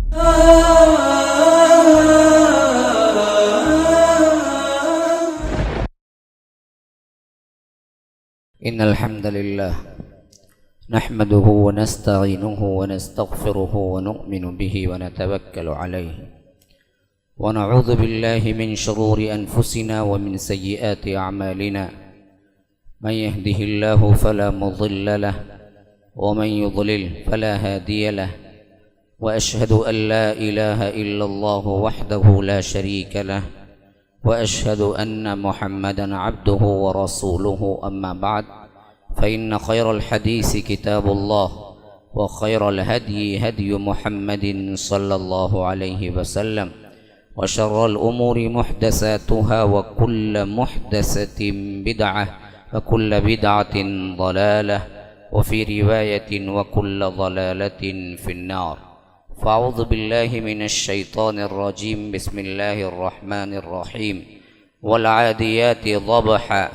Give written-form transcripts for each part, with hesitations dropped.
إن الحمد لله نحمده ونستعينه ونستغفره ونؤمن به ونتوكل عليه ونعوذ بالله من شرور أنفسنا ومن سيئات أعمالنا من يهده الله فلا مضل له ومن يضلل فلا هادي له وأشهد أن لا إله إلا الله وحده لا شريك له وأشهد أن محمدًا عبده ورسوله أما بعد فإن خير الحديث كتاب الله وخير الهدي هدي محمد صلى الله عليه وسلم وشر الأمور محدثاتها وكل محدثة بدعة وكل بدعة ضلالة وفي رواية وكل ضلالة في النار فأعوذ بالله من الشيطان الرجيم بسم الله الرحمن الرحيم والعاديات ضبحا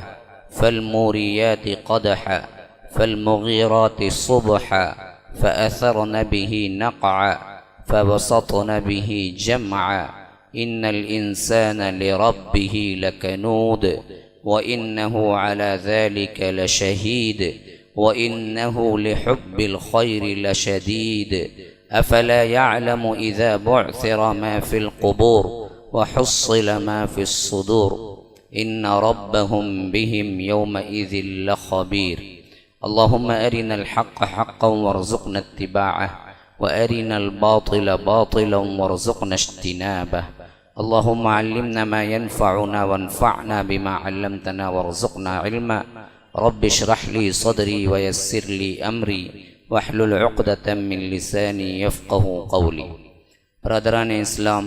فالموريات قدحا فالمغيرات صبحا فأثرن به نقعا فبسطن به جمعا إن الإنسان لربه لكنود وإنه على ذلك لشهيد وإنه لحب الخير لشديد أفلا يعلم إذا بعثر ما في القبور وحصل ما في الصدور إن ربهم بهم يومئذ لخبير اللهم أرنا الحق حقا وارزقنا اتباعه وأرنا الباطل باطلا وارزقنا اجتنابه اللهم علمنا ما ينفعنا وانفعنا بما علمتنا وارزقنا علما رب اشرح لي صدري ويسر لي أمري واحلل عقدة من لسانی یفقہوا قولی۔ برادران اسلام،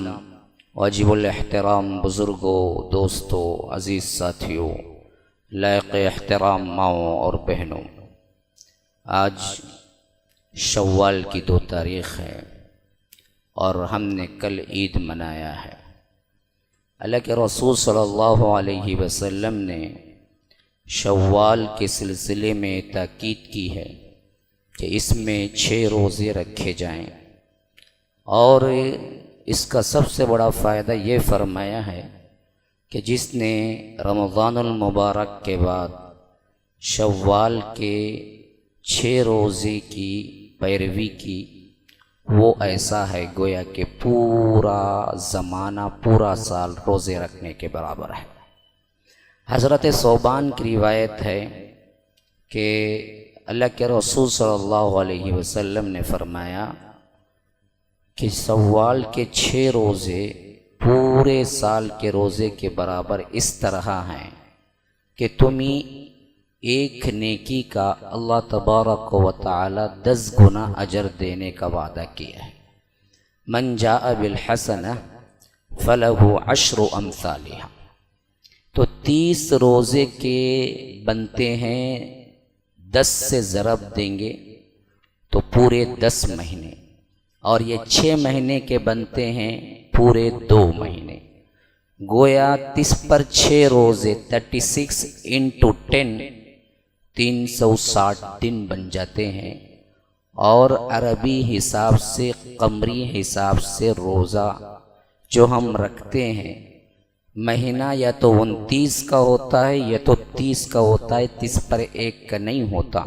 واجب الاحترام بزرگوں، دوستوں، عزیز ساتھیوں، لائق احترام ماؤں اور بہنوں، آج شوال کی 2 تاریخ ہے اور ہم نے کل عید منایا ہے۔ اللہ کے رسول صلی اللہ علیہ وسلم نے شوال کے سلسلے میں تاکید کی ہے کہ اس میں 6 روزے رکھے جائیں، اور اس کا سب سے بڑا فائدہ یہ فرمایا ہے کہ جس نے رمضان المبارک کے بعد شوال کے 6 روزے کی پیروی کی، وہ ایسا ہے گویا کہ پورا زمانہ، پورا سال روزے رکھنے کے برابر ہے۔ حضرت ثوبان کی روایت ہے کہ اللہ کے رسول صلی اللہ علیہ وسلم نے فرمایا کہ شوال کے 6 روزے پورے سال کے روزے کے برابر اس طرح ہیں کہ تمہیں ایک نیکی کا اللہ تبارک و تعالی 10 گنا اجر دینے کا وعدہ کیا ہے۔ من جاء بالحسنہ فلہ 10 امثالہا، تو 30 روزے کے بنتے ہیں، 10 سے ضرب دیں گے تو پورے 10 مہینے، اور یہ 6 مہینے کے بنتے ہیں پورے 2 مہینے، گویا 30 پر 6 روزے 36 انٹو 10 360 دن بن جاتے ہیں۔ اور عربی حساب سے، قمری حساب سے روزہ جو ہم رکھتے ہیں، مہینہ یا تو 29 کا ہوتا ہے یا تو 30 کا ہوتا ہے، 30 پر 1 کا نہیں ہوتا،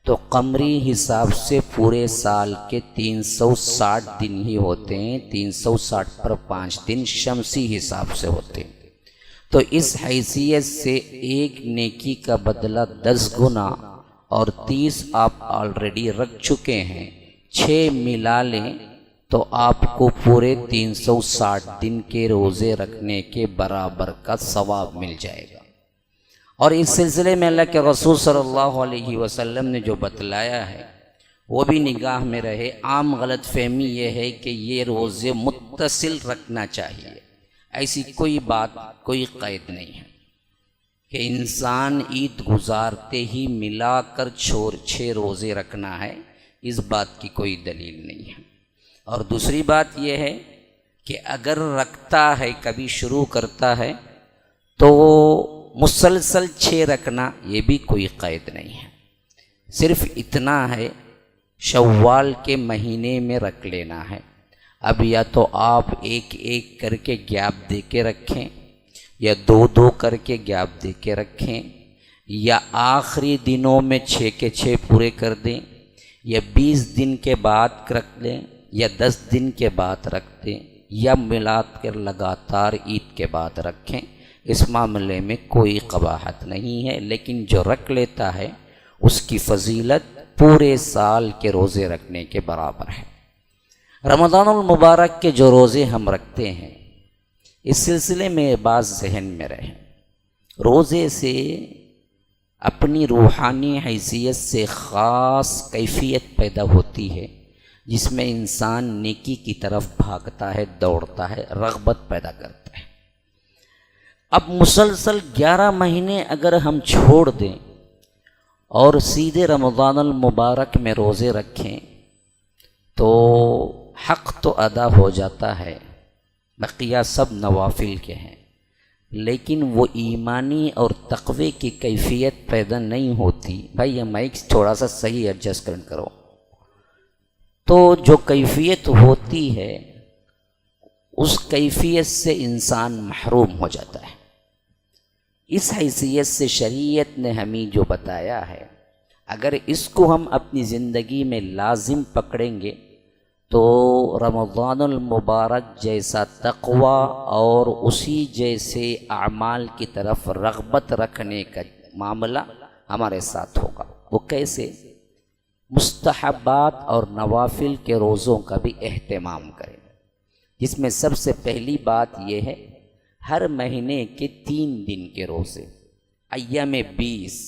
تو قمری حساب سے پورے سال کے 360 دن ہی ہوتے ہیں، 360 پر 5 دن شمسی حساب سے ہوتے ہیں۔ تو اس حیثیت سے ایک نیکی کا بدلہ 10 گنا، اور 30 آپ آلریڈی رکھ چکے ہیں، 6 ملا لیں تو آپ کو پورے 360 دن کے روزے رکھنے کے برابر کا ثواب مل جائے گا۔ اور اس سلسلے میں اللہ کے رسول صلی اللہ علیہ وسلم نے جو بتلایا ہے وہ بھی نگاہ میں رہے۔ عام غلط فہمی یہ ہے کہ یہ روزے متصل رکھنا چاہیے، ایسی کوئی بات، کوئی قید نہیں ہے کہ انسان عید گزارتے ہی ملا کر 6 روزے رکھنا ہے، اس بات کی کوئی دلیل نہیں ہے۔ اور دوسری بات یہ ہے کہ اگر رکھتا ہے، کبھی شروع کرتا ہے تو مسلسل 6 رکھنا یہ بھی کوئی قید نہیں ہے، صرف اتنا ہے شوال کے مہینے میں رکھ لینا ہے۔ اب یا تو آپ ایک ایک کر کے گیپ دے کے رکھیں، یا دو دو کر کے گیپ دے کے رکھیں، یا آخری دنوں میں 6 کے 6 پورے کر دیں، یا 20 دن کے بعد رکھ لیں، یا 10 دن کے بعد رکھ دیں، یا ملا کر لگاتار عید کے بعد رکھیں۔ اس معاملے میں کوئی قباحت نہیں ہے، لیکن جو رکھ لیتا ہے اس کی فضیلت پورے سال کے روزے رکھنے کے برابر ہے۔ رمضان المبارک کے جو روزے ہم رکھتے ہیں، اس سلسلے میں بات ذہن میں رہے، روزے سے اپنی روحانی حیثیت سے خاص کیفیت پیدا ہوتی ہے، جس میں انسان نیکی کی طرف بھاگتا ہے، دوڑتا ہے، رغبت پیدا کرتا ہے۔ اب مسلسل 11 مہینے اگر ہم چھوڑ دیں اور سیدھے رمضان المبارک میں روزے رکھیں تو حق تو ادا ہو جاتا ہے، بقیہ سب نوافل کے ہیں، لیکن وہ ایمانی اور تقوی کی کیفیت پیدا نہیں ہوتی۔ بھائی یہ مائک تھوڑا سا صحیح ایڈجسٹ کرو۔ تو جو کیفیت ہوتی ہے اس کیفیت سے انسان محروم ہو جاتا ہے۔ اس حیثیت سے شریعت نے ہمیں جو بتایا ہے، اگر اس کو ہم اپنی زندگی میں لازم پکڑیں گے تو رمضان المبارک جیسا تقوی اور اسی جیسے اعمال کی طرف رغبت رکھنے کا معاملہ ہمارے ساتھ ہوگا۔ وہ کیسے؟ مستحبات اور نوافل کے روزوں کا بھی اہتمام کریں، جس میں سب سے پہلی بات یہ ہے ہر مہینے کے 3 دن کے روزے، ایام 20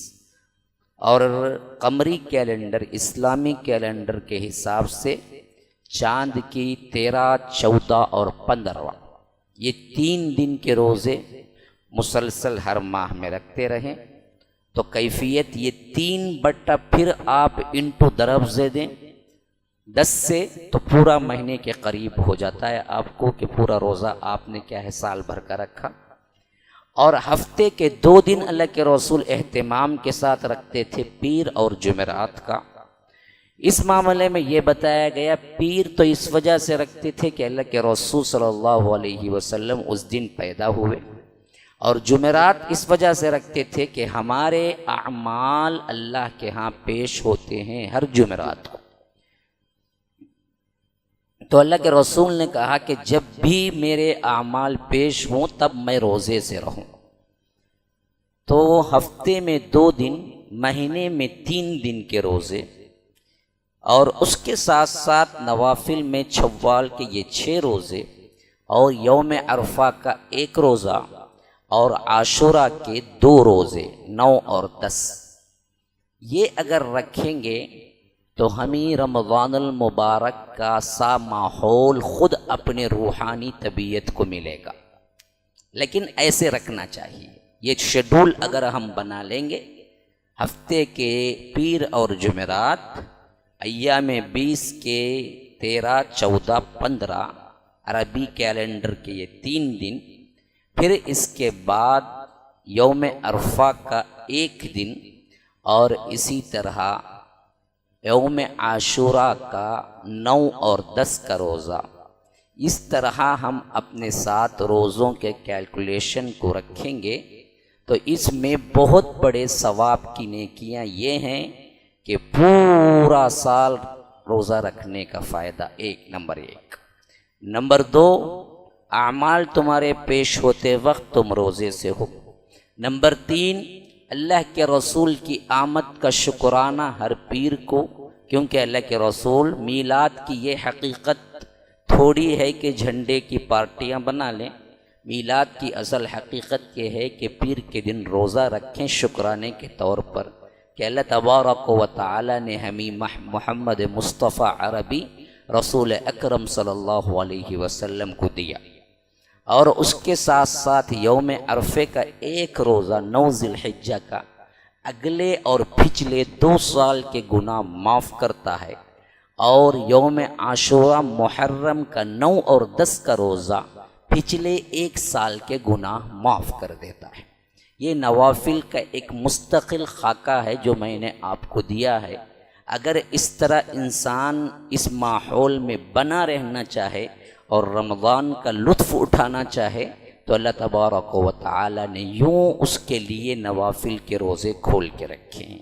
اور قمری کیلنڈر اسلامی کیلنڈر کے حساب سے چاند کی 13، 14 اور 15، یہ 3 دن کے روزے مسلسل ہر ماہ میں رکھتے رہیں تو کیفیت یہ 3 پھر آپ انٹو ضرب سے دیں 10 سے تو پورا مہینے کے قریب ہو جاتا ہے آپ کو کہ پورا روزہ آپ نے کیا ہے سال بھر کا رکھا۔ اور ہفتے کے 2 دن اللہ کے رسول اہتمام کے ساتھ رکھتے تھے، پیر اور جمعرات کا۔ اس معاملے میں یہ بتایا گیا پیر تو اس وجہ سے رکھتے تھے کہ اللہ کے رسول صلی اللہ علیہ وسلم اس دن پیدا ہوئے، اور جمعرات اس وجہ سے رکھتے تھے کہ ہمارے اعمال اللہ کے ہاں پیش ہوتے ہیں ہر جمعرات کو۔ تو اللہ کے رسول نے کہا کہ جب بھی میرے اعمال پیش ہوں تب میں روزے سے رہوں۔ تو ہفتے میں 2 دن، مہینے میں 3 دن کے روزے، اور اس کے ساتھ ساتھ نوافل میں شوال کے یہ 6 روزے اور یوم عرفہ کا 1 روزہ اور عاشورہ کے 2 روزے 9 اور 10، یہ اگر رکھیں گے تو ہمیں رمضان المبارک کا سا ماحول خود اپنے روحانی طبیعت کو ملے گا۔ لیکن ایسے رکھنا چاہیے، یہ شیڈول اگر ہم بنا لیں گے، ہفتے کے پیر اور جمعرات، ایام 20 کے 13، 14، 15 عربی کیلنڈر کے یہ 3 دن، پھر اس کے بعد یوم عرفہ کا 1 دن، اور اسی طرح یوم عاشورہ کا 9 اور 10 کا روزہ، اس طرح ہم اپنے ساتھ روزوں کے کیلکولیشن کو رکھیں گے تو اس میں بہت بڑے ثواب کی نیکیاں یہ ہیں کہ پورا سال روزہ رکھنے کا فائدہ نمبر 1۔ نمبر 2، اعمال تمہارے پیش ہوتے وقت تم روزے سے ہو۔ نمبر 3، اللہ کے رسول کی آمد کا شکرانہ ہر پیر کو، کیونکہ اللہ کے رسول میلاد کی یہ حقیقت تھوڑی ہے کہ جھنڈے کی پارٹیاں بنا لیں، میلاد کی اصل حقیقت یہ ہے کہ پیر کے دن روزہ رکھیں شکرانے کے طور پر کہ اللہ تبارک و تعالی نے ہمیں محمد مصطفیٰ عربی رسول اکرم صلی اللہ علیہ وسلم کو دیا۔ اور اس کے ساتھ ساتھ یوم عرفے کا 1 روزہ 9 ذی الحجہ کا اگلے اور پچھلے 2 سال کے گناہ معاف کرتا ہے، اور یوم عاشورہ محرم کا 9 اور 10 کا روزہ پچھلے 1 سال کے گناہ معاف کر دیتا ہے۔ یہ نوافل کا ایک مستقل خاکہ ہے جو میں نے آپ کو دیا ہے۔ اگر اس طرح انسان اس ماحول میں بنا رہنا چاہے اور رمضان کا لطف اٹھانا چاہے تو اللہ تبارک و تعالی نے یوں اس کے لیے نوافل کے روزے کھول کے رکھے ہیں۔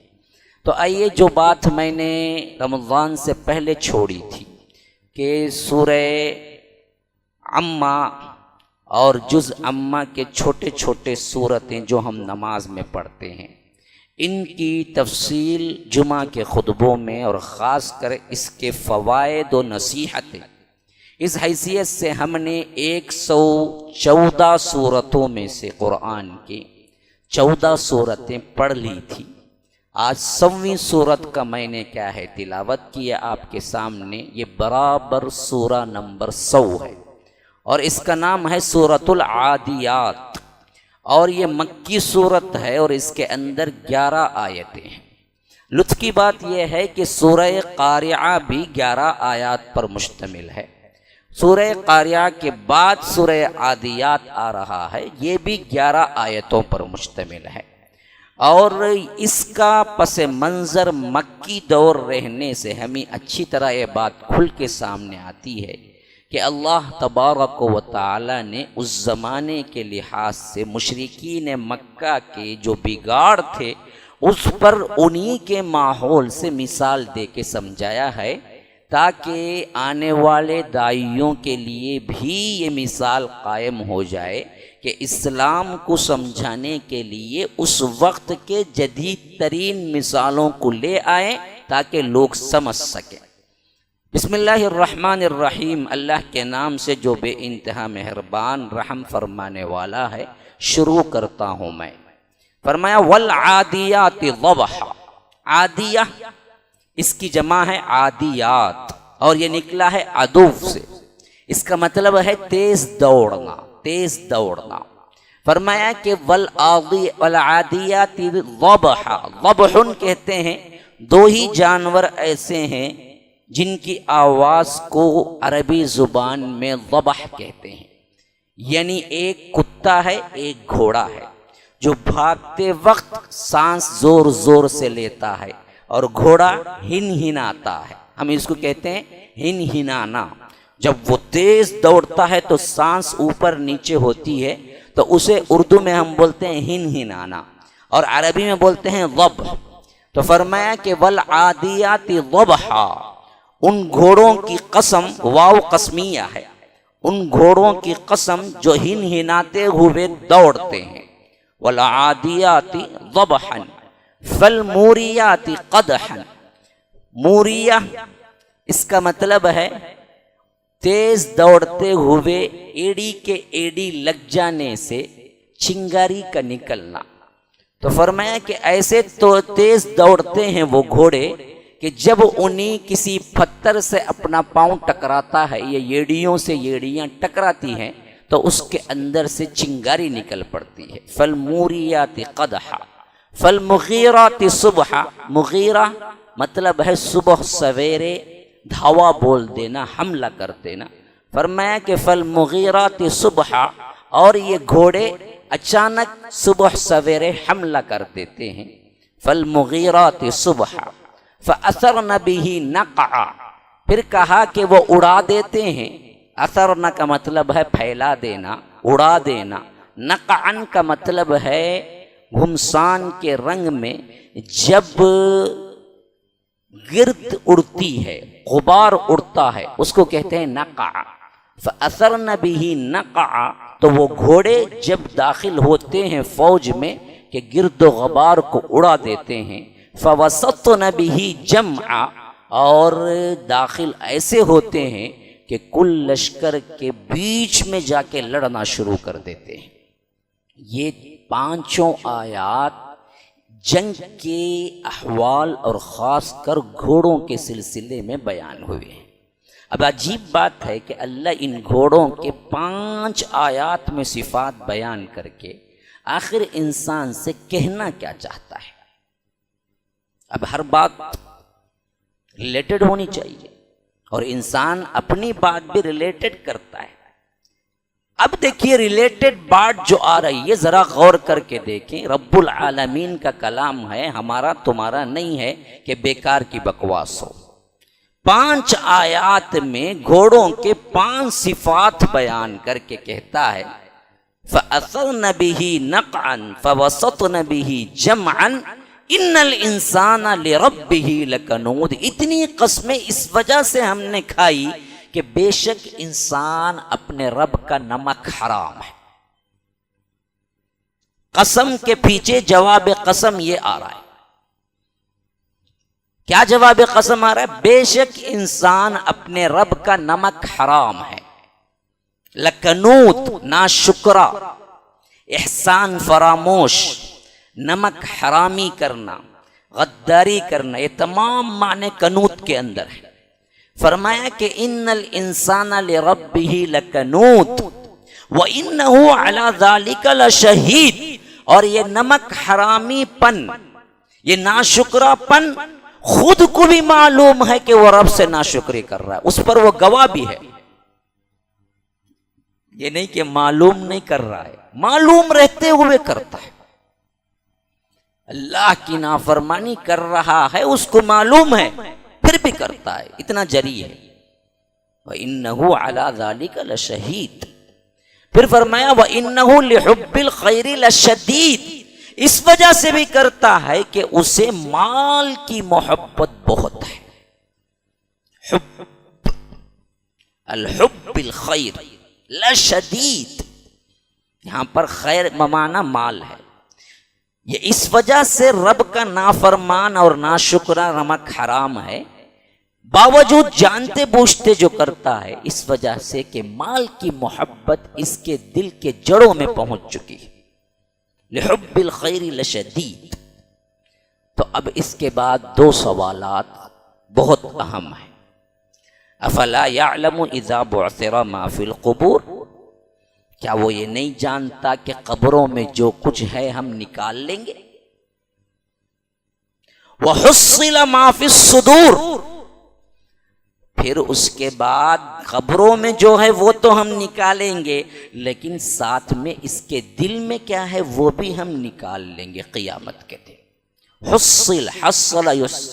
تو آئیے جو بات میں نے رمضان سے پہلے چھوڑی تھی کہ سورہ عما اور جز عما کے چھوٹے چھوٹے سورتیں جو ہم نماز میں پڑھتے ہیں، ان کی تفصیل جمعہ کے خطبوں میں اور خاص کر اس کے فوائد و نصیحتیں، اس حیثیت سے ہم نے 114 سورتوں میں سے قرآن کی 14 سورتیں پڑھ لی تھی۔ آج 100ویں سورت کا میں نے کیا ہے تلاوت کیا آپ کے سامنے، یہ برابر سورہ نمبر 100 ہے اور اس کا نام ہے سورۃ العادیات، اور یہ مکی سورت ہے اور اس کے اندر 11 آیتیں ہیں۔ لطف کی بات یہ ہے کہ سورہ قاریعہ بھی 11 آیات پر مشتمل ہے۔ سورہ قاریعہ کے بعد سورہ عادیات آ رہا ہے، یہ بھی 11 آیتوں پر مشتمل ہے، اور اس کا پس منظر مکی دور رہنے سے ہمیں اچھی طرح یہ بات کھل کے سامنے آتی ہے کہ اللہ تبارک و تعالی نے اس زمانے کے لحاظ سے مشرکین مکہ کے جو بگاڑ تھے اس پر انہی کے ماحول سے مثال دے کے سمجھایا ہے، تاکہ آنے والے داعیوں کے لیے بھی یہ مثال قائم ہو جائے کہ اسلام کو سمجھانے کے لیے اس وقت کے جدید ترین مثالوں کو لے آئیں تاکہ لوگ سمجھ سکیں۔ بسم اللہ الرحمن الرحیم، اللہ کے نام سے جو بے انتہا مہربان رحم فرمانے والا ہے، شروع کرتا ہوں میں۔ فرمایا والعادیات ضبحا، عادیہ اس کی جمع ہے عادیات، اور یہ نکلا ہے عدو سے، اس کا مطلب ہے تیز دوڑنا، تیز دوڑنا۔ فرمایا کہ والعادیات ضبحا، ضبح کہتے ہیں دو ہی جانور ایسے ہیں جن کی آواز کو عربی زبان میں ضبح کہتے ہیں، یعنی ایک کتا ہے ایک گھوڑا ہے جو بھاگتے وقت سانس زور زور سے لیتا ہے اور گھوڑا ہن ہناتا ہے، ہم اس کو کہتے ہیں ہن ہنانا۔ جب وہ تیز دوڑتا ہے تو سانس اوپر نیچے ہوتی ہے، تو اسے اردو میں ہم بولتے ہیں ہن ہنانا اور عربی میں بولتے ہیں ضبح۔ تو فرمایا کہ والعادیات ضبحا، ان گھوڑوں کی قسم، واو قسمیہ ہے، ان گھوڑوں کی قسم جو ہن ہناتے ہوئے دوڑتے ہیں۔ والعادیات ضبحا فالموریات قدحا، موریہ اس کا مطلب ہے تیز دوڑتے ہوئے ایڑی کے ایڑی لگ جانے سے چنگاری کا نکلنا۔ تو فرمایا کہ ایسے تو تیز دوڑتے ہیں وہ گھوڑے کہ جب انہیں کسی پتھر سے اپنا پاؤں ٹکراتا ہے، یہ ایڑیوں سے ایڑیاں ٹکراتی ہیں تو اس کے اندر سے چنگاری نکل پڑتی ہے۔ فالموریات قدحا فالمغیرات صبحا، مغیرہ مطلب ہے صبح سویرے دھاوا بول دینا، حملہ کر دینا۔ فرمایا کہ فالمغیرات صبحا، اور یہ گھوڑے اچانک صبح سویرے حملہ کر دیتے ہیں۔ فالمغیرات صبحا فاثرن به نقعا، پھر کہا کہ وہ اڑا دیتے ہیں۔ اثرن کا مطلب ہے پھیلا دینا، اڑا دینا۔ نقعن کا مطلب ہے گھمسان کے رنگ میں جب گرد اڑتی ہے، غبار اڑتا ہے، اس کو کہتے ہیں نقع۔ فاثرن به نقعا، تو وہ گھوڑے جب داخل ہوتے ہیں فوج میں کہ گرد و غبار کو اڑا دیتے ہیں۔ فوسطن به جمعا، اور داخل ایسے ہوتے ہیں کہ کل لشکر کے بیچ میں جا کے لڑنا شروع کر دیتے ہیں۔ یہ پانچوں آیات جنگ کے احوال اور خاص کر گھوڑوں کے سلسلے میں بیان ہوئے ہیں۔ اب عجیب بات ہے کہ اللہ ان گھوڑوں کے 5 آیات میں صفات بیان کر کے آخر انسان سے کہنا کیا چاہتا ہے۔ اب ہر بات ریلیٹڈ ہونی چاہیے اور انسان اپنی بات بھی ریلیٹڈ کرتا ہے۔ اب دیکھیے ریلیٹڈ بات جو آ رہی ہے ذرا غور کر کے دیکھیں، رب العالمین کا کلام ہے، ہمارا تمہارا نہیں ہے کہ بیکار کی بکواس ہو۔ 5 آیات میں گھوڑوں کے 5 صفات بیان کر کے کہتا ہے فَأَثَرْنَ بِهِ نَقْعًا فَوَسَطْنَ بِهِ جَمْعًا إِنَّ الْإِنسَانَ لِرَبِّهِ لَكَنُودٌ۔ اتنی قسمیں اس وجہ سے ہم نے کھائی کہ بے شک انسان اپنے رب کا نمک حرام ہے۔ قسم کے پیچھے جواب قسم یہ آ رہا ہے۔ کیا جواب قسم آ رہا ہے؟ بے شک انسان اپنے رب کا نمک حرام ہے۔ لکنوت ناشکرا، احسان فراموش، نمک حرامی کرنا، غداری کرنا، یہ تمام معنی کنوت کے اندر ہے۔ فرمایا کہ ان الانسان لربہ لکنوت وانہ علی ذلک لشہید، اور یہ نمک حرامی پن، یہ ناشکرا پن خود کو بھی معلوم ہے کہ وہ رب سے ناشکری کر رہا ہے، اس پر وہ گواہ بھی ہے۔ یہ نہیں کہ معلوم نہیں کر رہا ہے، معلوم رہتے ہوئے کرتا ہے۔ اللہ کی نافرمانی کر رہا ہے، اس کو معلوم ہے پھر بھی کرتا ہے، اتنا جری ہے۔ وَإِنَّهُ عَلَى ذَلِكَ لَشَهِيدٌ۔ پھر فرمایا وَإِنَّهُ لِحُبِّ الْخَيْرِ لَشَدِيدٌ، اس وجہ سے بھی کرتا ہے کہ اسے مال کی محبت بہت ہے۔ حب، الحب الخیر لشدید، یہاں پر خیر بمعنی مال ہے۔ یہ اس وجہ سے رب کا نافرمان اور ناشکرا نمک حرام ہے، باوجود جانتے بوجھتے جو کرتا ہے، اس وجہ سے کہ مال کی محبت اس کے دل کے جڑوں میں پہنچ چکی ہے۔ لحب الخیر لشدید۔ تو اب اس کے بعد 2 سوالات بہت اہم ہیں۔ افلا یعلم اذا بعثر ما فی القبور، کیا وہ یہ نہیں جانتا کہ قبروں میں جو کچھ ہے ہم نکال لیں گے؟ وحصل ما فی الصدور، پھر اس کے بعد قبروں میں جو ہے وہ تو ہم نکالیں گے، لیکن ساتھ میں اس کے دل میں کیا ہے وہ بھی ہم نکال لیں گے قیامت کے دن۔ حصل، حصل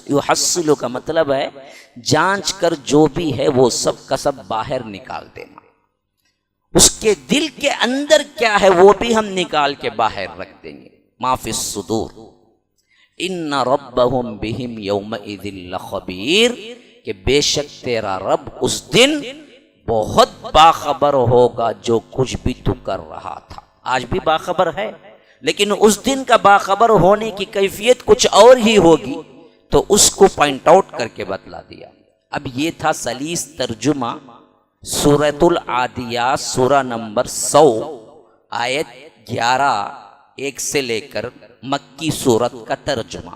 یحصل کا مطلب ہے جانچ کر جو بھی ہے وہ سب کا سب باہر نکال دینا۔ اس کے دل کے اندر کیا ہے وہ بھی ہم نکال کے باہر رکھ دیں گے۔ ما فی الصدور ان ربہم بہم یومئذ لخبیر، کہ بے شک تیرا رب اس دن بہت باخبر ہوگا جو کچھ بھی تو کر رہا تھا۔ آج بھی باخبر ہے، لیکن اس دن کا باخبر ہونے کی کیفیت کچھ اور ہی ہوگی، تو اس کو پوائنٹ آؤٹ کر کے بتلا دیا۔ اب یہ تھا سلیس ترجمہ سورۃ العادیات، سورہ نمبر 100 آیت 11 1 سے لے کر مکی سورت کا ترجمہ۔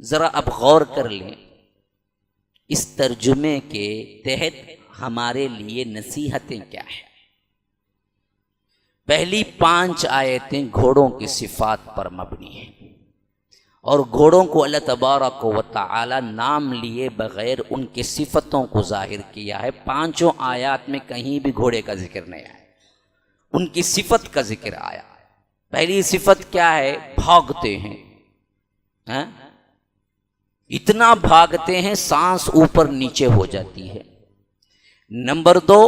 ذرا اب غور کر لیں، اس ترجمے کے تحت ہمارے لیے نصیحتیں کیا ہیں۔ پہلی 5 آیتیں گھوڑوں کی صفات پر مبنی ہیں، اور گھوڑوں کو اللہ تبارک و تعالی نام لیے بغیر ان کی صفتوں کو ظاہر کیا ہے۔ 5 آیات میں کہیں بھی گھوڑے کا ذکر نہیں آیا، ان کی صفت کا ذکر آیا۔ پہلی صفت کیا ہے؟ بھاگتے ہیں، اتنا بھاگتے ہیں سانس اوپر نیچے ہو جاتی ہے۔ نمبر 2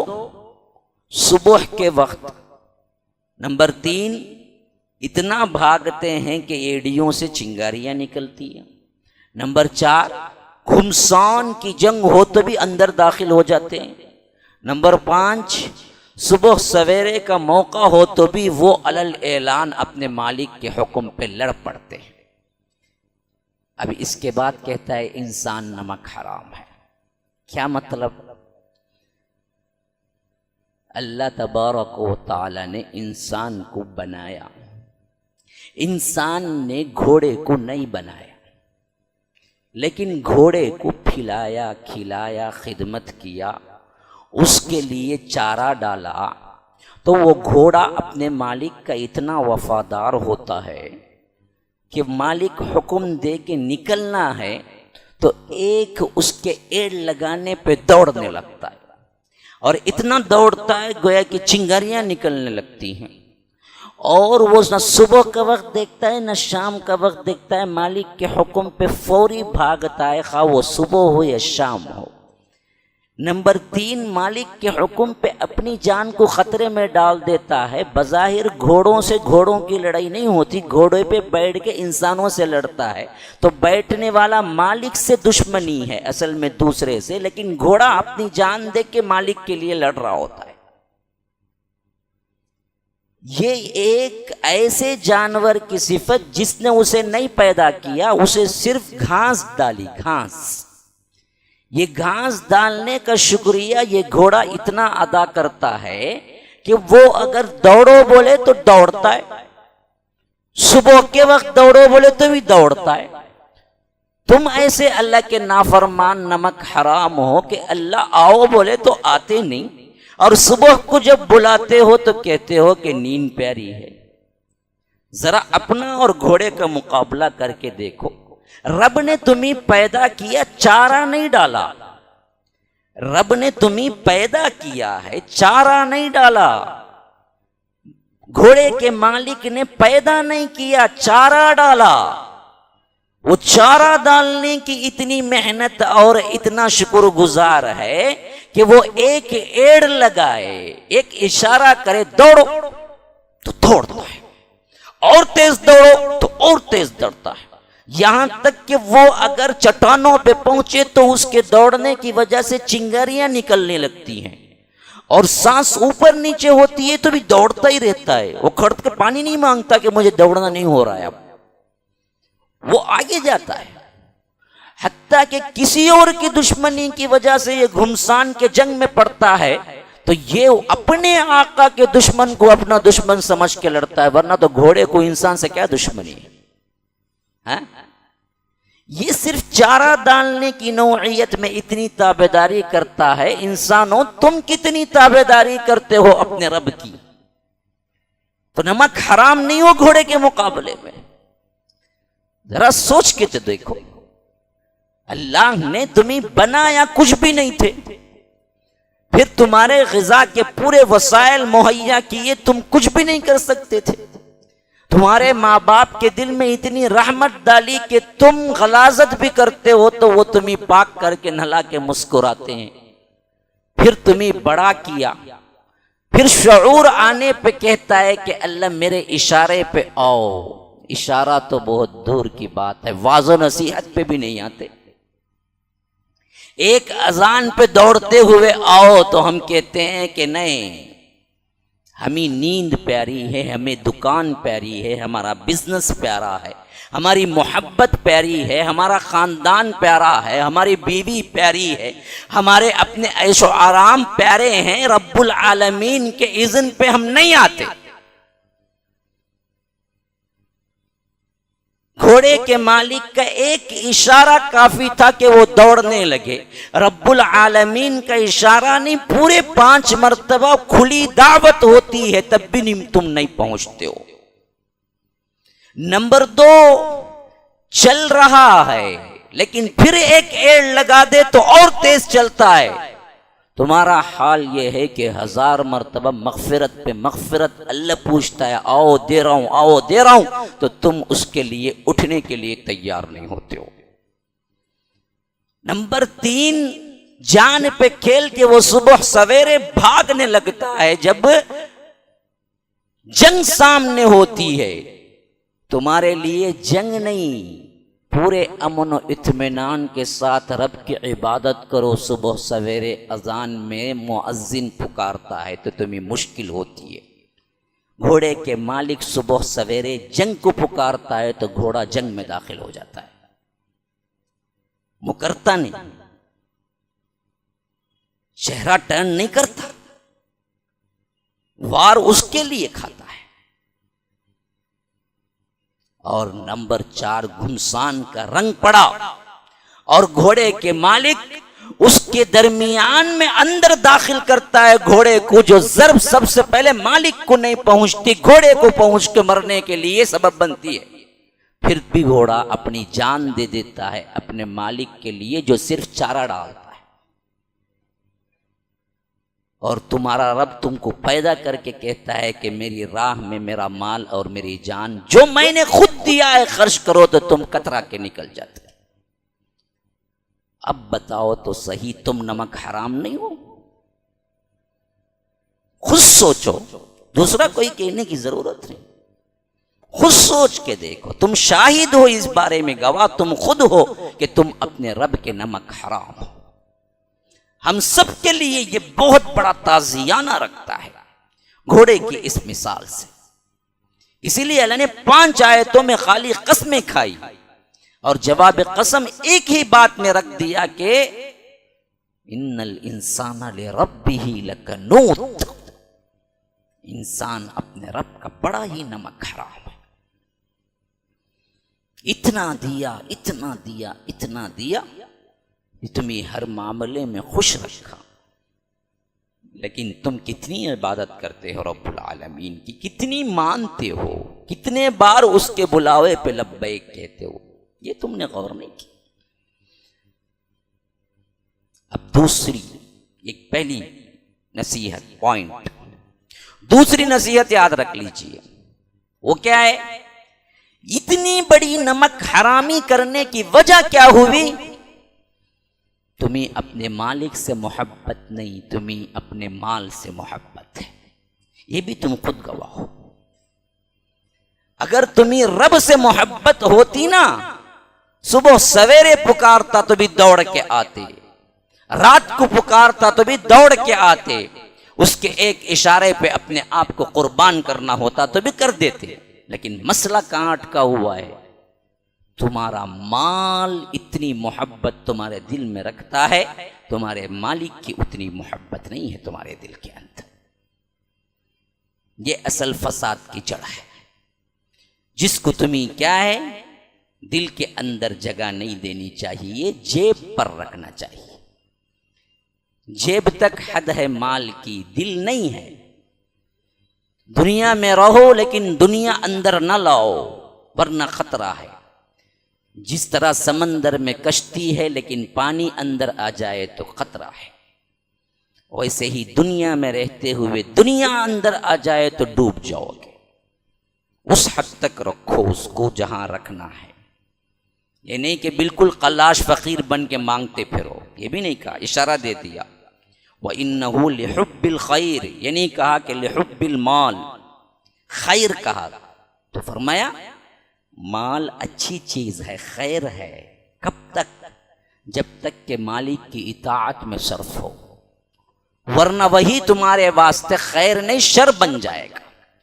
صبح کے وقت۔ نمبر 3 اتنا بھاگتے ہیں کہ ایڑیوں سے چنگاریاں نکلتی ہیں۔ نمبر 4 گھمسان کی جنگ ہو تو بھی اندر داخل ہو جاتے ہیں۔ نمبر 5 صبح سویرے کا موقع ہو تو بھی وہ علل اعلان اپنے مالک کے حکم پہ لڑ پڑتے ہیں۔ اب اس کے بعد کہتا ہے انسان نمک حرام ہے۔ کیا مطلب؟ اللہ تبارک و تعالی نے انسان کو بنایا، انسان نے گھوڑے کو نہیں بنایا، لیکن گھوڑے کو پھلایا کھلایا، خدمت کیا، اس کے لیے چارہ ڈالا، تو وہ گھوڑا اپنے مالک کا اتنا وفادار ہوتا ہے کہ مالک حکم دے کے نکلنا ہے تو ایک اس کے ایڑ لگانے پہ دوڑنے لگتا ہے، اور اتنا دوڑتا ہے گویا کہ چنگاریاں نکلنے لگتی ہیں، اور وہ نہ صبح کا وقت دیکھتا ہے نہ شام کا وقت دیکھتا ہے، مالک کے حکم پہ فوری بھاگتا ہے، خواہ وہ صبح ہو یا شام ہو۔ نمبر 3، مالک کے حکم پہ اپنی جان کو خطرے میں ڈال دیتا ہے۔ بظاہر گھوڑوں سے گھوڑوں کی لڑائی نہیں ہوتی، گھوڑے پہ بیٹھ کے انسانوں سے لڑتا ہے، تو بیٹھنے والا مالک سے دشمنی ہے اصل میں دوسرے سے، لیکن گھوڑا اپنی جان دے کے مالک کے لیے لڑ رہا ہوتا ہے۔ یہ ایک ایسے جانور کی صفت جس نے اسے نہیں پیدا کیا، اسے صرف گھاس ڈالی، گھاس۔ یہ گھاس ڈالنے کا شکریہ یہ گھوڑا اتنا ادا کرتا ہے کہ وہ اگر دوڑو بولے تو دوڑتا ہے، صبح کے وقت دوڑو بولے تو بھی دوڑتا ہے۔ تم ایسے اللہ کے نافرمان نمک حرام ہو کہ اللہ آؤ بولے تو آتے نہیں، اور صبح کو جب بلاتے ہو تو کہتے ہو کہ نیند پیاری ہے۔ ذرا اپنا اور گھوڑے کا مقابلہ کر کے دیکھو۔ رب نے تمہیں پیدا کیا، چارہ نہیں ڈالا۔ رب نے تمہیں پیدا کیا ہے، چارہ نہیں ڈالا۔ گھوڑے کے مالک نے پیدا نہیں کیا، چارہ ڈالا۔ وہ چارہ ڈالنے کی اتنی محنت اور اتنا شکر گزار ہے کہ وہ ایک ایڑ لگائے، ایک اشارہ کرے دوڑو تو دوڑتا ہے، اور تیز دوڑو تو اور تیز دوڑتا ہے، یہاں تک کہ وہ اگر چٹانوں پہ پہنچے تو اس کے دوڑنے کی وجہ سے چنگاریاں نکلنے لگتی ہیں، اور سانس اوپر نیچے ہوتی ہے تو بھی دوڑتا ہی رہتا ہے۔ وہ کھڑ کے پانی نہیں مانگتا کہ مجھے دوڑنا نہیں ہو رہا ہے، اب وہ آگے جاتا ہے، حتیٰ کہ کسی اور کی دشمنی کی وجہ سے یہ گھمسان کے جنگ میں پڑتا ہے تو یہ اپنے آقا کے دشمن کو اپنا دشمن سمجھ کے لڑتا ہے، ورنہ تو گھوڑے کو انسان سے کیا دشمنی ہے؟ یہ صرف چارہ ڈالنے کی نوعیت میں اتنی تابعداری کرتا ہے۔ انسانوں تم کتنی تابعداری کرتے ہو اپنے رب کی؟ تو نمک حرام نہیں ہو گھوڑے کے مقابلے میں؟ ذرا سوچ کے تو دیکھو، اللہ نے تمہیں بنایا کچھ بھی نہیں تھے، پھر تمہارے غذا کے پورے وسائل مہیا کیے، تم کچھ بھی نہیں کر سکتے تھے۔ تمہارے ماں باپ کے دل میں اتنی رحمت ڈالی کہ تم غلاظت بھی کرتے ہو تو وہ تمہیں پاک کر کے نہلا کے مسکراتے ہیں، پھر تمہیں بڑا کیا، پھر شعور آنے پہ کہتا ہے کہ اللہ میرے اشارے پہ آؤ۔ اشارہ تو بہت دور کی بات ہے، واعظ و نصیحت پہ بھی نہیں آتے۔ ایک اذان پہ دوڑتے ہوئے آؤ تو ہم کہتے ہیں کہ نہیں، ہمیں نیند پیاری ہے، ہمیں دکان پیاری ہے، ہمارا بزنس پیارا ہے، ہماری محبت پیاری ہے، ہمارا خاندان پیارا ہے، ہماری بیوی پیاری ہے، ہمارے اپنے عیش و آرام پیارے ہیں، رب العالمین کے اذن پہ ہم نہیں آتے۔ گھوڑے کے مالک کا ایک اشارہ کافی تھا کہ وہ دوڑنے لگے، رب العالمین کا اشارہ نہیں، پورے 5 مرتبہ کھلی دعوت ہوتی ہے تب بھی تم نہیں پہنچتے ہو۔ نمبر 2، چل رہا ہے لیکن پھر ایک ایڑ لگا دے تو اور تیز چلتا ہے۔ تمہارا حال یہ ہے کہ 1000 مرتبہ مغفرت پہ مغفرت اللہ پوچھتا ہے، آؤ دے رہا ہوں، آؤ دے رہا ہوں، تو تم اس کے لیے اٹھنے کے لیے تیار نہیں ہوتے ہو۔ نمبر 3، جان پہ کھیل کے وہ صبح سویرے بھاگنے لگتا ہے جب جنگ سامنے ہوتی ہے۔ تمہارے لیے جنگ نہیں، پورے امن و اطمینان کے ساتھ رب کی عبادت کرو۔ صبح سویرے اذان میں مؤذن پکارتا ہے تو تمہیں مشکل ہوتی ہے۔ گھوڑے کے مالک صبح سویرے جنگ کو پکارتا ہے تو گھوڑا جنگ میں داخل ہو جاتا ہے، مکرتا نہیں، چہرہ ٹرن نہیں کرتا، وار اس کے لیے کھاتا ہے۔ اور نمبر 4، گھمسان کا رنگ پڑا اور گھوڑے کے مالک اس کے درمیان میں اندر داخل کرتا ہے گھوڑے کو، جو ضرب سب سے پہلے مالک کو نہیں پہنچتی، گھوڑے کو پہنچ کے مرنے کے لیے سبب بنتی ہے۔ پھر بھی گھوڑا اپنی جان دے دیتا ہے اپنے مالک کے لیے جو صرف چارہ ڈالتا ہے، اور تمہارا رب تم کو پیدا کر کے کہتا ہے کہ میری راہ میں میرا مال اور میری جان جو میں نے خود دیا ہے خرچ کرو تو تم کترا کے نکل جاتے. اب بتاؤ تو صحیح، تم نمک حرام نہیں ہو؟ خود سوچو، دوسرا کوئی کہنے کی ضرورت نہیں. خود سوچ کے دیکھو، تم شاہد ہو اس بارے میں، گواہ تم خود ہو کہ تم اپنے رب کے نمک حرام ہو. ہم سب کے لیے یہ بہت بڑا تعزیانہ رکھتا ہے گھوڑے کی اس مثال سے. اسی لیے اللہ نے 5 آیتوں میں خالی قسمیں کھائی اور جواب قسم ایک ہی بات میں رکھ دیا کہ ان الانسان لربہ لکنود، انسان اپنے رب کا بڑا ہی نمک حرام ہے. اتنا دیا اتنا دیا اتنا دیا، تمہیں ہر معاملے میں خوش رکھا، لیکن تم کتنی عبادت کرتے ہو رب العالمین کی، کتنی مانتے ہو، کتنے بار اس کے بلاوے پہ لبیک کہتے ہو، یہ تم نے غور نہیں کی. اب دوسری، ایک پہلی نصیحت پوائنٹ، دوسری نصیحت یاد رکھ لیجیے. وہ کیا ہے؟ اتنی بڑی نمک حرامی کرنے کی وجہ کیا ہوئی؟ تمہیں اپنے مالک سے محبت نہیں، تمہیں اپنے مال سے محبت ہے. یہ بھی تم خود گواہ ہو. اگر تمہیں رب سے محبت ہوتی نا، صبح سویرے پکارتا تو بھی دوڑ کے آتے، رات کو پکارتا تو بھی دوڑ کے آتے، اس کے ایک اشارے پہ اپنے آپ کو قربان کرنا ہوتا تو بھی کر دیتے. لیکن مسئلہ کہاں اٹکا ہوا ہے؟ تمہارا مال اتنی محبت تمہارے دل میں رکھتا ہے، تمہارے مالک کی اتنی محبت نہیں ہے تمہارے دل کے اندر. یہ اصل فساد کی جڑ ہے، جس کو تمہیں کیا ہے دل کے اندر جگہ نہیں دینی چاہیے، جیب پر رکھنا چاہیے. جیب تک حد ہے مال کی، دل نہیں ہے. دنیا میں رہو لیکن دنیا اندر نہ لاؤ ورنہ خطرہ ہے. جس طرح سمندر میں کشتی ہے لیکن پانی اندر آ جائے تو خطرہ ہے، ویسے ہی دنیا میں رہتے ہوئے دنیا اندر آ جائے تو ڈوب جاؤ گے. اس حد تک رکھو اس کو جہاں رکھنا ہے. یہ نہیں کہ بالکل قلاش فقیر بن کے مانگتے پھرو، یہ بھی نہیں کہا، اشارہ دے دیا. وَإِنَّهُ لِحُبِّ الْخَيْرِ، یہ نہیں کہا کہ لِحُبِّ الْمَال، خیر کہا تو فرمایا مال اچھی چیز ہے، خیر ہے. کب تک؟ جب تک کہ مالک کی اطاعت میں صرف ہو، ورنہ وہی تمہارے واسطے خیر نہیں شر بن جائے گا.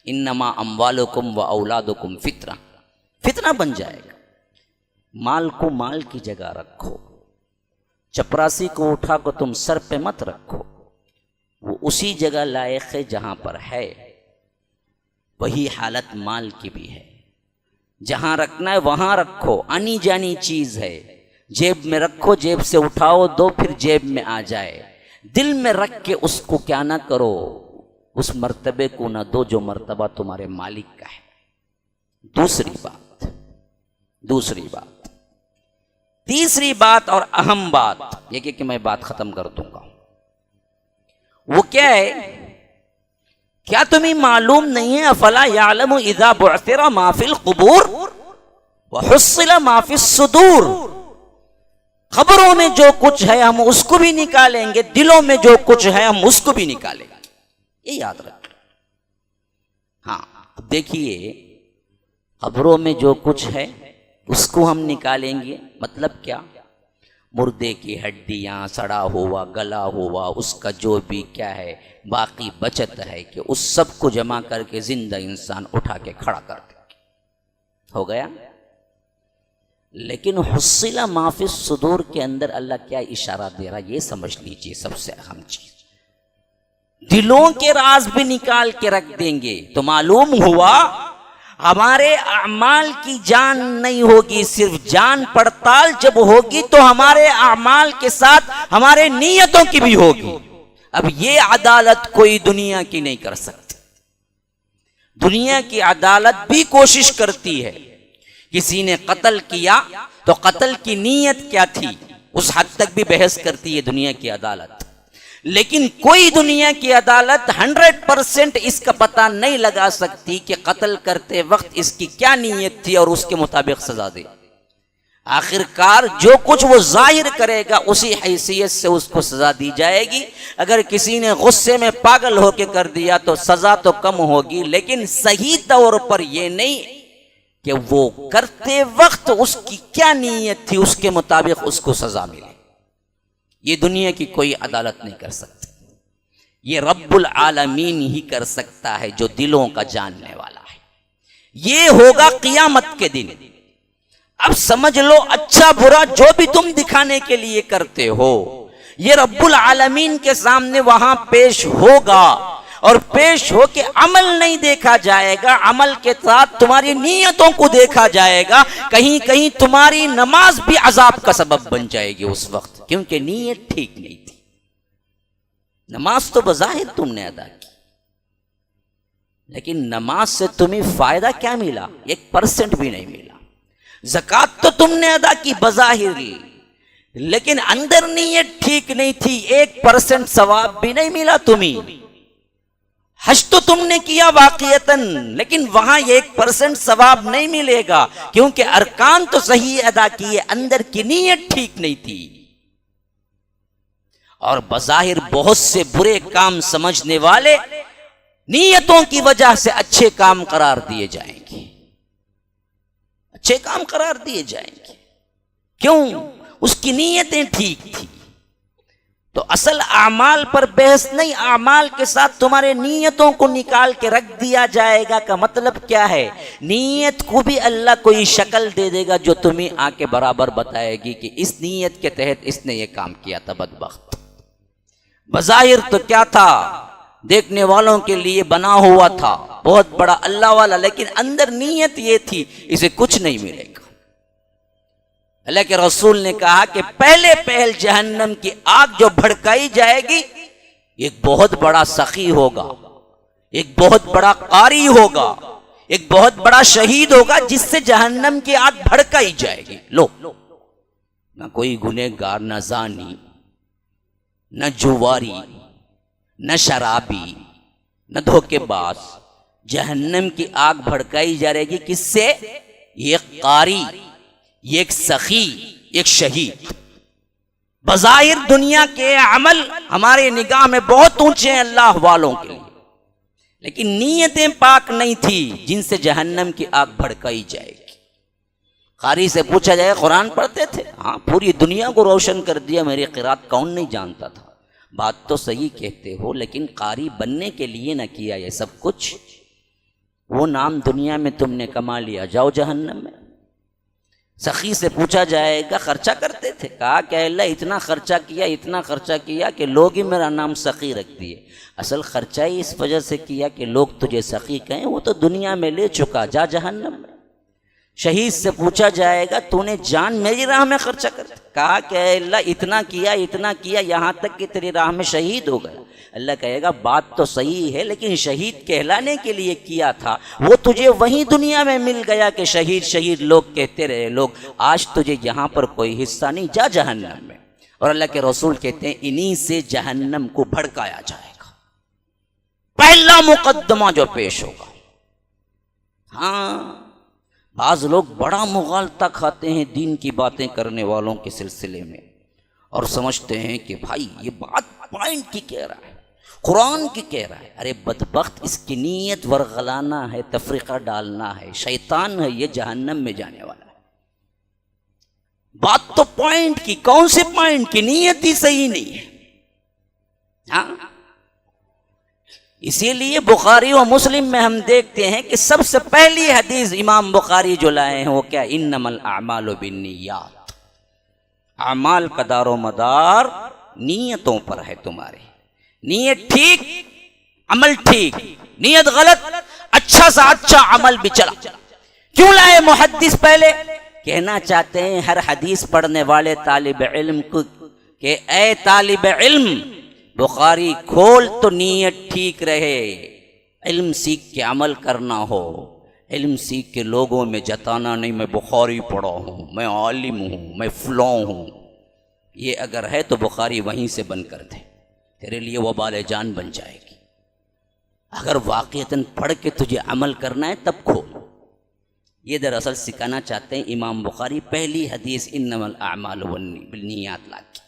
انما اموالکم و اولادکم فتنہ، فتنہ بن جائے گا. مال کو مال کی جگہ رکھو، چپراسی کو اٹھا کو تم سر پہ مت رکھو، وہ اسی جگہ لائق ہے جہاں پر ہے. وہی حالت مال کی بھی ہے، جہاں رکھنا ہے وہاں رکھو. آنی جانی چیز ہے، جیب میں رکھو، جیب سے اٹھاؤ دو پھر جیب میں آ جائے. دل میں رکھ کے اس کو کیا نہ کرو، اس مرتبے کو نہ دو جو مرتبہ تمہارے مالک کا ہے. دوسری بات، تیسری بات اور اہم بات یہ کہ میں بات ختم کر دوں گا. وہ کیا ہے؟ کیا تمہیں معلوم نہیں ہے؟ افلا یعلم اذا بعثر ما فی القبور وحصل ما فی الصدور. خبروں میں جو کچھ ہے ہم اس کو بھی نکالیں گے، دلوں میں جو کچھ ہے ہم اس کو بھی نکالیں گے. یہ یاد رکھ. ہاں دیکھیے، خبروں میں جو کچھ ہے اس کو ہم نکالیں گے، مطلب کیا؟ مردے کی ہڈیاں، سڑا ہوا گلا ہوا، اس کا جو بھی کیا ہے باقی بچت ہے کہ اس سب کو جمع کر کے زندہ انسان اٹھا کے کھڑا کر دیں گے. ہو گیا. لیکن حصل ما فی الصدور کے اندر اللہ کیا اشارہ دے رہا یہ سمجھ لیجیے. سب سے اہم چیز، دلوں کے راز بھی نکال کے رکھ دیں گے تو معلوم ہوا ہمارے اعمال کی جان نہیں ہوگی، صرف جان پڑتال جب ہوگی تو ہمارے اعمال کے ساتھ ہمارے نیتوں کی بھی ہوگی. اب یہ عدالت کوئی دنیا کی نہیں کر سکتی. دنیا کی عدالت بھی کوشش کرتی ہے. کسی نے قتل کیا تو قتل کی نیت کیا تھی اس حد تک بھی بحث کرتی ہے دنیا کی عدالت. لیکن کوئی دنیا کی عدالت 100% اس کا پتہ نہیں لگا سکتی کہ قتل کرتے وقت اس کی کیا نیت تھی اور اس کے مطابق سزا دے. آخر کار جو کچھ وہ ظاہر کرے گا اسی حیثیت سے اس کو سزا دی جائے گی. اگر کسی نے غصے میں پاگل ہو کے کر دیا تو سزا تو کم ہوگی، لیکن صحیح طور پر یہ نہیں کہ وہ کرتے وقت اس کی کیا نیت تھی اس کے مطابق اس کو سزا ملے. یہ دنیا کی کوئی عدالت نہیں کر سکتی، یہ رب العالمین ہی کر سکتا ہے جو دلوں کا جاننے والا ہے. یہ ہوگا قیامت کے دن. اب سمجھ لو اچھا برا جو بھی تم دکھانے کے لیے کرتے ہو یہ رب العالمین کے سامنے وہاں پیش ہوگا، اور پیش ہو کے عمل نہیں دیکھا جائے گا، عمل کے ساتھ تمہاری نیتوں کو دیکھا جائے گا. کہیں کہیں تمہاری نماز بھی عذاب کا سبب بن جائے گی اس وقت، کیونکہ نیت ٹھیک نہیں تھی. نماز تو بظاہر تم نے ادا کی، لیکن نماز سے تمہیں فائدہ کیا ملا؟ 1% بھی نہیں ملا. زکوٰۃ تو تم نے ادا کی بظاہر، لیکن اندر نیت ٹھیک نہیں تھی، 1% ثواب بھی نہیں ملا تمہیں. حج تو تم نے کیا واقعتاً، لیکن وہاں 1% ثواب نہیں ملے گا، کیونکہ ارکان تو صحیح ادا کیے، اندر کی نیت ٹھیک نہیں تھی. اور بظاہر بہت سے برے کام سمجھنے والے نیتوں کی وجہ سے اچھے کام قرار دیے جائیں گے، اچھے کام قرار دیے جائیں گے. کیوں؟ اس کی نیتیں ٹھیک تھی. تو اصل اعمال پر بحث نہیں، اعمال کے ساتھ تمہارے نیتوں کو نکال کے رکھ دیا جائے گا. کا مطلب کیا ہے؟ نیت کو بھی اللہ کوئی شکل دے دے گا جو تمہیں آ کے برابر بتائے گی کہ اس نیت کے تحت اس نے یہ کام کیا تھا. بدبخت بظاہر تو کیا تھا؟ دیکھنے والوں کے لیے بنا ہوا تھا، بہت بڑا اللہ والا، لیکن اندر نیت یہ تھی اسے کچھ نہیں ملے گا. اللہ کے رسول نے کہا کہ پہل جہنم کی آگ جو بھڑکائی جائے گی ایک بہت بڑا سخی ہوگا، ایک بہت بڑا قاری ہوگا، ایک بہت بڑا شہید ہوگا جس سے جہنم کی آگ بھڑکائی جائے گی. لو نہ کوئی گنہگار، نہ زانی، نہ جواری، نہ شرابی، نہ دھوکے باز. جہنم کی آگ بھڑکائی جائے گی کس سے؟ یہ قاری، یہ ایک سخی، ایک شہید. بظاہر دنیا کے عمل ہمارے نگاہ میں بہت اونچے ہیں اللہ والوں کے لیے، لیکن نیتیں پاک نہیں تھی جن سے جہنم کی آگ بھڑکائی جائے گی. قاری سے پوچھا جائے قرآن پڑھتے تھے؟ ہاں، پوری دنیا کو روشن کر دیا، میری قرات کون نہیں جانتا تھا. بات تو صحیح کہتے ہو، لیکن قاری بننے کے لیے نہ کیا یہ سب کچھ. وہ نام دنیا میں تم نے کما لیا، جاؤ جہنم میں. سخی سے پوچھا جائے گا خرچہ کرتے تھے؟ کہا کہ اللہ اتنا خرچہ کیا کہ لوگ ہی میرا نام سخی رکھ دیے. اصل خرچہ ہی اس وجہ سے کیا کہ لوگ تجھے سخی کہیں، وہ تو دنیا میں لے چکا، جا جہنم میں. شہید سے پوچھا جائے گا تو نے جان میری راہ میں خرچہ کر دی؟ کہا کہ اللہ اتنا کیا یہاں تک کہ تیری راہ میں شہید ہو گیا. اللہ کہے گا بات تو صحیح ہے، لیکن شہید کہلانے کے لیے کیا تھا، وہ تجھے وہیں دنیا میں مل گیا کہ شہید لوگ کہتے رہے لوگ. آج تجھے یہاں پر کوئی حصہ نہیں، جا جہنم میں. اور اللہ کے رسول کہتے ہیں انہی سے جہنم کو بھڑکایا جائے گا. پہلا مقدمہ جو پیش ہوگا. ہاں، بعض لوگ بڑا مغالطہ کھاتے ہیں دین کی باتیں کرنے والوں کے سلسلے میں، اور سمجھتے ہیں کہ بھائی یہ بات پوائنٹ کی کہہ رہا ہے، قرآن کی کہہ رہا ہے. ارے بدبخت، اس کی نیت ورغلانا ہے، تفریقہ ڈالنا ہے، شیطان ہے، یہ جہنم میں جانے والا ہے. بات تو پوائنٹ کی، کون سے پوائنٹ کی؟ نیت ہی صحیح نہیں ہے. ہاں، اسی لیے بخاری و مسلم میں ہم دیکھتے ہیں کہ سب سے پہلی حدیث امام بخاری جو لائے ہیں وہ کیا؟ انما الاعمال بالنیات. اعمال کا دار و مدار نیتوں پر ہے. تمہارے نیت ٹھیک، عمل ٹھیک. نیت غلط، اچھا سا اچھا عمل بھی چلا. کیوں لائے محدث پہلے؟ کہنا چاہتے ہیں ہر حدیث پڑھنے والے طالب علم کو کہ اے طالب علم، بخاری کھول تو نیت ٹھیک رہے. علم سیکھ کے عمل کرنا ہو، علم سیکھ کے لوگوں میں جتانا نہیں میں بخاری پڑھا ہوں، میں عالم ہوں، میں فلاں ہوں. یہ اگر ہے تو بخاری وہیں سے بند کر دے. تیرے لیے وبال جان بن جائے گی۔ اگر واقعتاً پڑھ کے تجھے عمل کرنا ہے تب کھول۔ یہ دراصل سکھانا چاہتے ہیں امام بخاری پہلی حدیث انما الاعمال بالنیات لا کے۔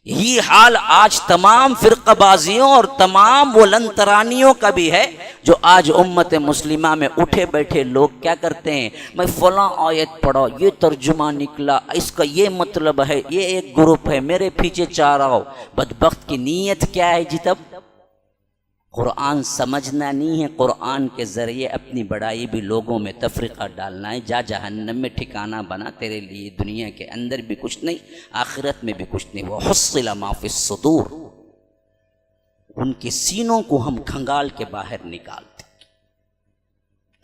یہی حال آج تمام فرقہ بازیوں اور تمام وہ لنترانیوں کا بھی ہے جو آج امت مسلمہ میں اٹھے بیٹھے لوگ کیا کرتے ہیں، میں فلاں آیت پڑھا، یہ ترجمہ نکلا، اس کا یہ مطلب ہے، یہ ایک گروپ ہے، میرے پیچھے چار آؤ۔ بدبخت کی نیت کیا ہے جی؟ تب قرآن سمجھنا نہیں ہے، قرآن کے ذریعے اپنی بڑائی بھی لوگوں میں تفرقہ ڈالنا ہے۔ جا جہنم میں ٹھکانہ بنا، تیرے لیے دنیا کے اندر بھی کچھ نہیں، آخرت میں بھی کچھ نہیں۔ وَحُصِّلَ مَا فِي الصُّدُورِ، ان کے سینوں کو ہم کھنگال کے باہر نکالتے۔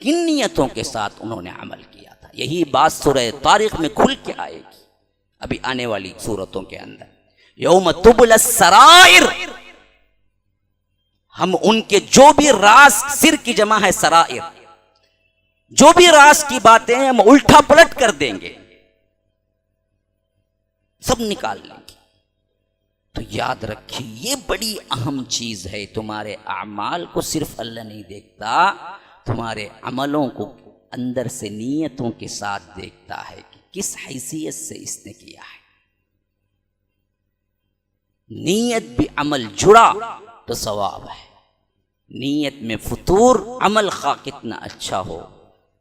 کن نیتوں کے ساتھ انہوں نے عمل کیا تھا؟ یہی بات سورہ طارق میں کھل کے آئے گی ابھی آنے والی سورتوں کے اندر۔ یوم تبلی السرائر، ہم ان کے جو بھی راز، سر کی جمع ہے سرائر، جو بھی راز کی باتیں ہم الٹا پلٹ کر دیں گے، سب نکال لیں گے۔ تو یاد رکھیے یہ بڑی اہم چیز ہے، تمہارے اعمال کو صرف اللہ نہیں دیکھتا، تمہارے عملوں کو اندر سے نیتوں کے ساتھ دیکھتا ہے کہ کس حیثیت سے اس نے کیا ہے۔ نیت بھی عمل جڑا تو ثواب ہے۔ نیت میں فطور، عمل خواہ کتنا اچھا ہو،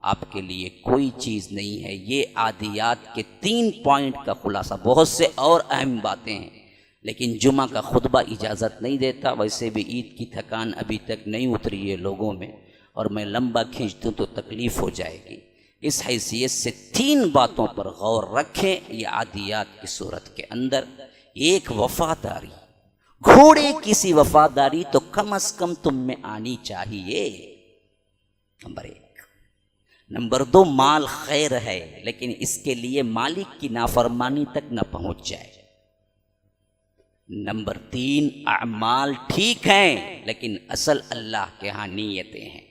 آپ کے لیے کوئی چیز نہیں ہے۔ یہ عادیات کے 3 پوائنٹ کا خلاصہ، بہت سے اور اہم باتیں ہیں لیکن جمعہ کا خطبہ اجازت نہیں دیتا، ویسے بھی عید کی تھکان ابھی تک نہیں اتری ہے لوگوں میں، اور میں لمبا کھینچ دوں تو تکلیف ہو جائے گی۔ اس حیثیت سے 3 باتوں پر غور رکھیں یہ عادیات کی صورت کے اندر۔ ایک، وفاداری، گھوڑے کی سی وفاداری تو کم از کم تم میں آنی چاہیے، نمبر 1۔ نمبر 2، مال خیر ہے لیکن اس کے لیے مالک کی نافرمانی تک نہ پہنچ جائے۔ نمبر 3، اعمال ٹھیک ہیں لیکن اصل اللہ کے ہاں نیتیں ہیں،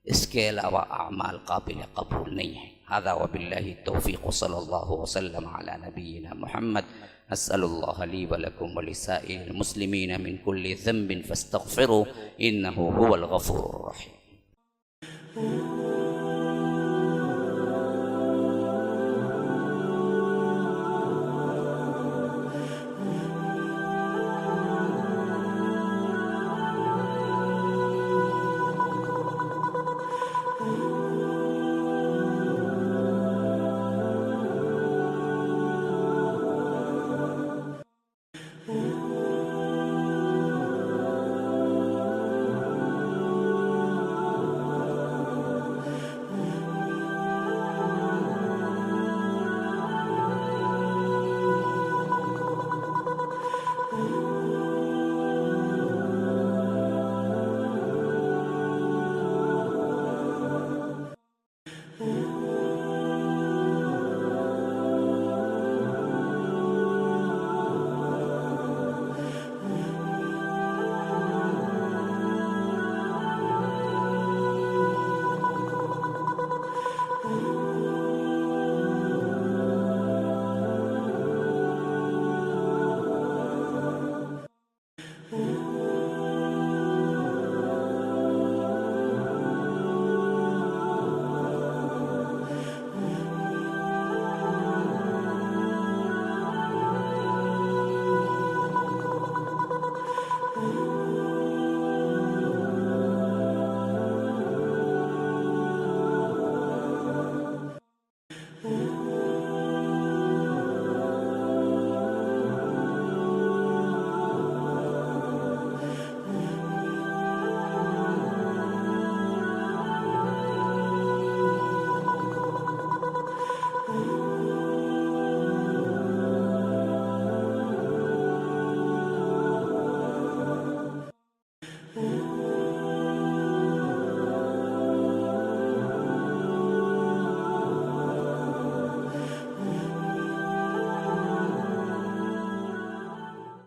اس کے علاوہ اعمال قابل قبول نہیں ہیں۔ هذا وباللہ التوفیق، صلی اللہ وسلم علی نبینا محمد۔ اسأل اللہ لی ولکم ولسائر المسلمین من کل ذنب فاستغفروا انہ هو الغفور الرحیم۔